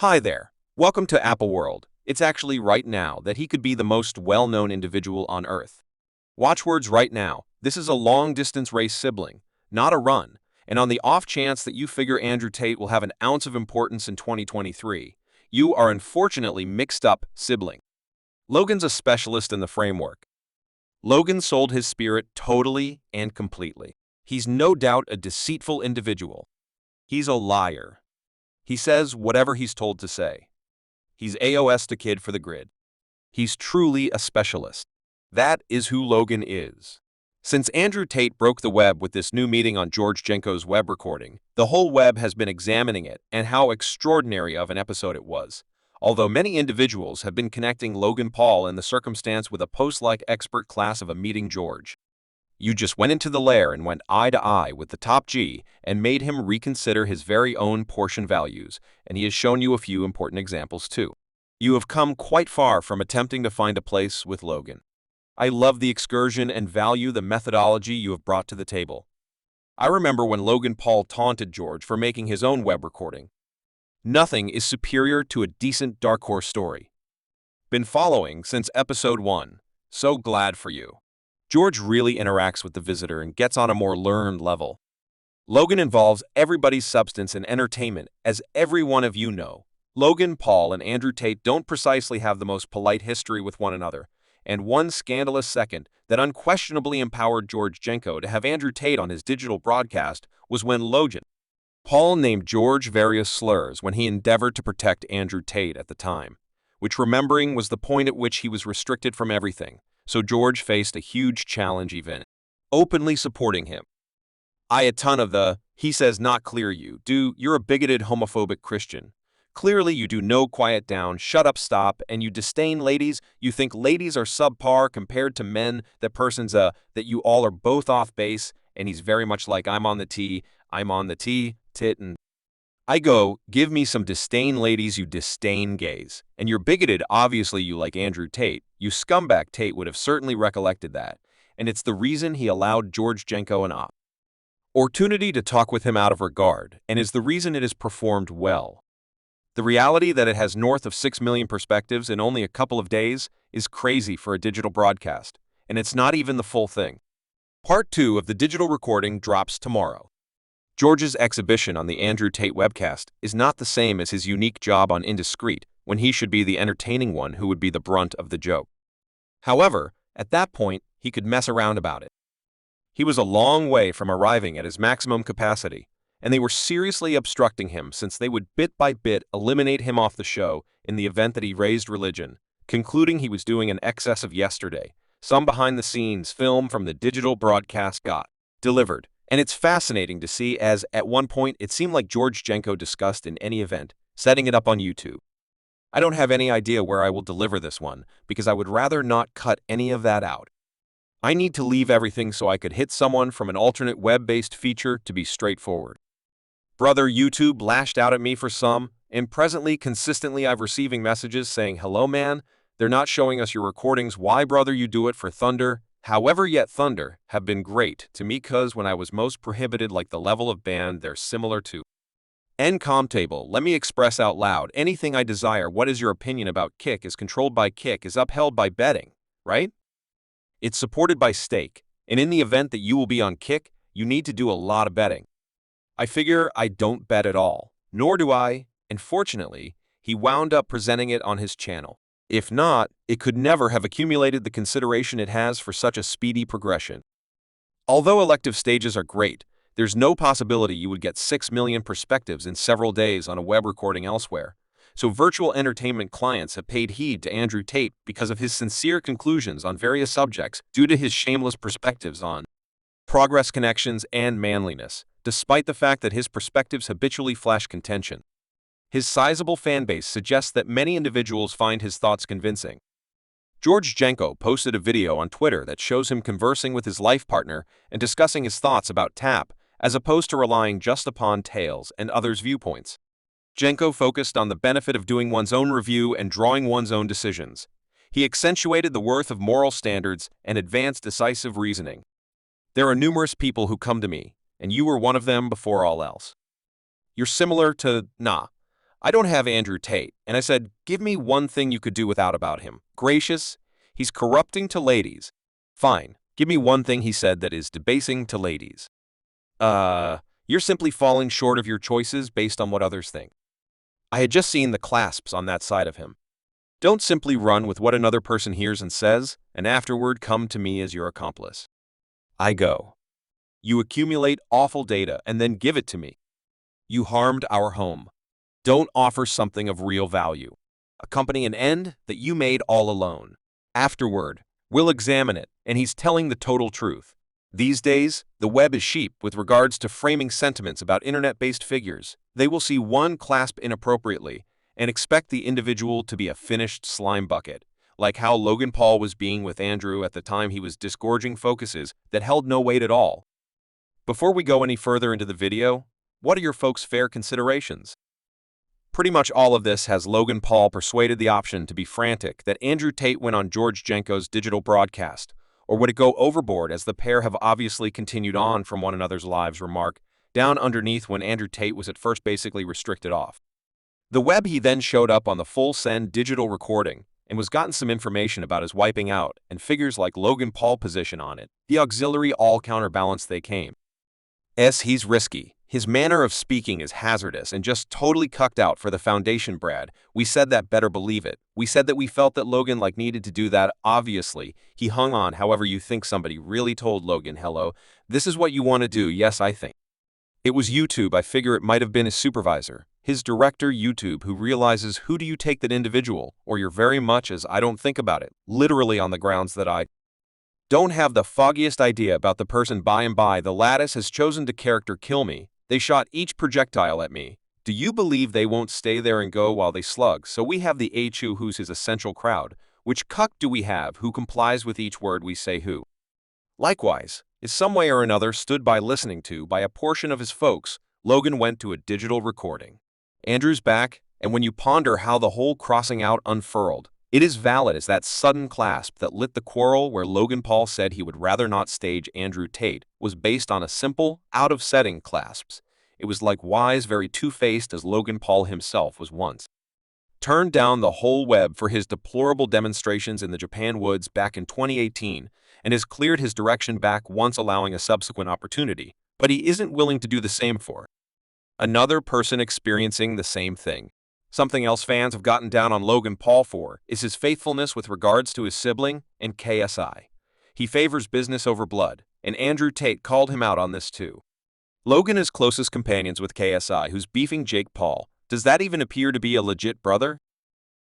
Hi there. Welcome to Apple World. It's actually right now that he could be the most well-known individual on Earth. Watchwords right now. This is a long-distance race sibling, not a run. And on the off chance that you figure Andrew Tate will have an ounce of importance in 2023, you are unfortunately mixed up sibling. Logan's a specialist in the framework. Logan sold his spirit totally and completely. He's no doubt a deceitful individual. He's a liar. He says whatever he's told to say. He's AOS a kid for the grid. He's truly a specialist. That is who Logan is. Since Andrew Tate broke the web with this new meeting on George Janko's web recording, the whole web has been examining it and how extraordinary of an episode it was. Although many individuals have been connecting Logan Paul and the circumstance with a post-like expert class of a meeting George. You just went into the lair and went eye to eye with the top G and made him reconsider his very own portion values, and he has shown you a few important examples too. You have come quite far from attempting to find a place with Logan. I love the excursion and value the methodology you have brought to the table. I remember when Logan Paul taunted George for making his own web recording. Nothing is superior to a decent dark horse story. Been following since episode 1. So glad for you. George really interacts with the visitor and gets on a more learned level. Logan involves everybody's substance and entertainment, as every one of you know. Logan Paul and Andrew Tate don't precisely have the most polite history with one another, and one scandalous second that unquestionably empowered George Janko to have Andrew Tate on his digital broadcast was when Logan Paul named George various slurs when he endeavored to protect Andrew Tate at the time, which remembering was the point at which he was restricted from everything. So George faced a huge challenge even, openly supporting him. A ton of the, he says not clear you're a bigoted homophobic Christian. Clearly you do no quiet down, shut up stop, and you disdain ladies, you think ladies are subpar compared to men, that you all are both off base, and he's very much like I'm on the T, tit and I go, give me some disdain ladies, you disdain gays. And you're bigoted, obviously you like Andrew Tate. You scumbag Tate would have certainly recollected that. And it's the reason he allowed George Janko an opportunity to talk with him out of regard, and is the reason it has performed well. The reality that it has north of 6 million perspectives in only a couple of days is crazy for a digital broadcast, and it's not even the full thing. Part 2 of the digital recording drops tomorrow. George's exhibition on the Andrew Tate webcast is not the same as his unique job on Indiscreet, when he should be the entertaining one who would be the brunt of the joke. However, at that point, he could mess around about it. He was a long way from arriving at his maximum capacity, and they were seriously obstructing him since they would bit by bit eliminate him off the show in the event that he raised religion, concluding he was doing an excess of yesterday. Some behind-the-scenes film from the digital broadcast got delivered. And it's fascinating to see as, at one point, it seemed like George Janko discussed in any event, setting it up on YouTube. I don't have any idea where I will deliver this one, because I would rather not cut any of that out. I need to leave everything so I could hit someone from an alternate web-based feature to be straightforward. Brother, YouTube lashed out at me for some, and presently, consistently I've receiving messages saying, hello man, they're not showing us your recordings, why brother you do it for Thunder? However, yet Thunder have been great to me cause when I was most prohibited like the level of band they're similar to. Encom table, let me express out loud anything I desire. What is your opinion about Kick is controlled by Kick is upheld by betting, right? It's supported by stake, and in the event that you will be on Kick, you need to do a lot of betting. I figure I don't bet at all, nor do I, and fortunately, he wound up presenting it on his channel. If not, it could never have accumulated the consideration it has for such a speedy progression. Although elective stages are great, there's no possibility you would get 6 million perspectives in several days on a web recording elsewhere. So virtual entertainment clients have paid heed to Andrew Tate because of his sincere conclusions on various subjects due to his shameless perspectives on progress, connections, and manliness, despite the fact that his perspectives habitually flash contention. His sizable fanbase suggests that many individuals find his thoughts convincing. George Janko posted a video on Twitter that shows him conversing with his life partner and discussing his thoughts about TAP, as opposed to relying just upon tales and others' viewpoints. Janko focused on the benefit of doing one's own review and drawing one's own decisions. He accentuated the worth of moral standards and advanced decisive reasoning. There are numerous people who come to me, and you were one of them before all else. You're similar to, I don't have Andrew Tate, and I said, give me one thing you could do without about him. Gracious, he's corrupting to ladies. Fine, give me one thing he said that is debasing to ladies. You're simply falling short of your choices based on what others think. I had just seen the clasps on that side of him. Don't simply run with what another person hears and says, and afterward come to me as your accomplice. I go. You accumulate awful data and then give it to me. You harmed our home. Don't offer something of real value. Accompany an end that you made all alone. Afterward, we'll examine it, and he's telling the total truth. These days, the web is sheep with regards to framing sentiments about internet-based figures. They will see one clasp inappropriately and expect the individual to be a finished slime bucket, like how Logan Paul was being with Andrew at the time he was disgorging focuses that held no weight at all. Before we go any further into the video, what are your folks' fair considerations? Pretty much all of this has Logan Paul persuaded the option to be frantic that Andrew Tate went on George Janko's digital broadcast, or would it go overboard as the pair have obviously continued on from one another's lives remark, down underneath when Andrew Tate was at first basically restricted off. The web he then showed up on the full send digital recording and was gotten some information about his wiping out and figures like Logan Paul position on it, the auxiliary all counterbalance they came. He's risky. His manner of speaking is hazardous and just totally cucked out for the foundation, Brad. We said that, better believe it. We said that we felt that Logan needed to do that, obviously. He hung on, however you think somebody really told Logan, hello, this is what you want to do, yes I think. It was YouTube, I figure it might have been his supervisor, his director YouTube, who realizes who do you take that individual, or you're very much as I don't think about it, literally on the grounds that I don't have the foggiest idea about the person. By and by the lattice has chosen to character kill me. They shot each projectile at me. Do you believe they won't stay there and go while they slug? So we have the HU who's his essential crowd. Which cuck do we have who complies with each word we say who? Likewise, is some way or another stood by listening to by a portion of his folks, Logan went to a digital recording. Andrew's back, and when you ponder how the whole crossing out unfurled, it is valid as that sudden clasp that lit the quarrel where Logan Paul said he would rather not stage Andrew Tate was based on a simple, out-of-setting clasps. It was likewise very two-faced as Logan Paul himself was once. Turned down the whole web for his deplorable demonstrations in the Japan woods back in 2018 and has cleared his direction back once allowing a subsequent opportunity, but he isn't willing to do the same for another person experiencing the same thing. Something else fans have gotten down on Logan Paul for is his faithfulness with regards to his sibling and KSI. He favors business over blood, and Andrew Tate called him out on this too. Logan is closest companions with KSI, who's beefing Jake Paul. Does that even appear to be a legit brother?